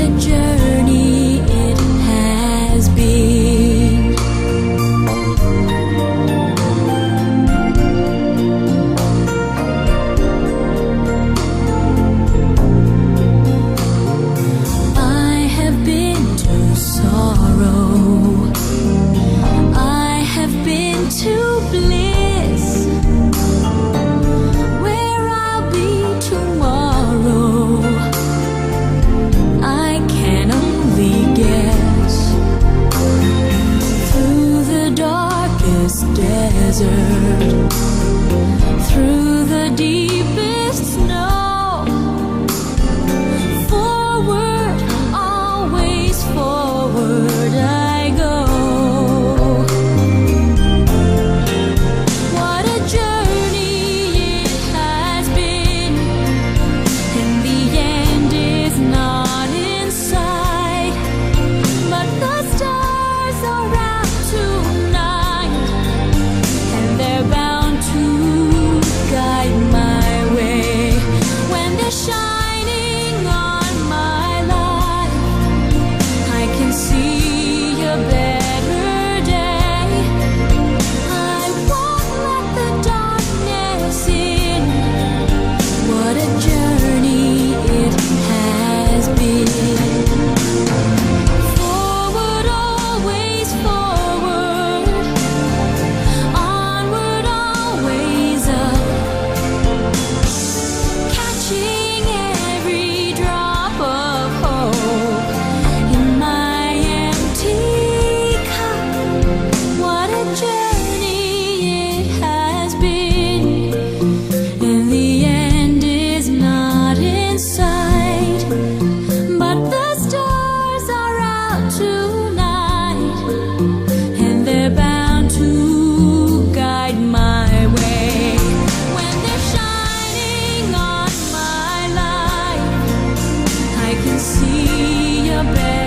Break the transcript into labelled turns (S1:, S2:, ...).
S1: a journey it has been. I have been to sorrow, I have been to bliss, where I'll be tomorrow I can only guess. Through the darkest desert, through the deepest snow, forward, always forward I go. What a journey it has been, and the end is not in sight, but the stars are out tonight, and they're bound to guide my way. When they're shining on my life, I can see a better day. I won't let the darkness in. What a journey it has been. Forward, always forward, onward, always up, catching every drop of hope in my empty cup. What a journey it has been, and the end is not in sight, but the stars are out tonight, and they're bound to guide my way. When they're shining on my life, I can see a better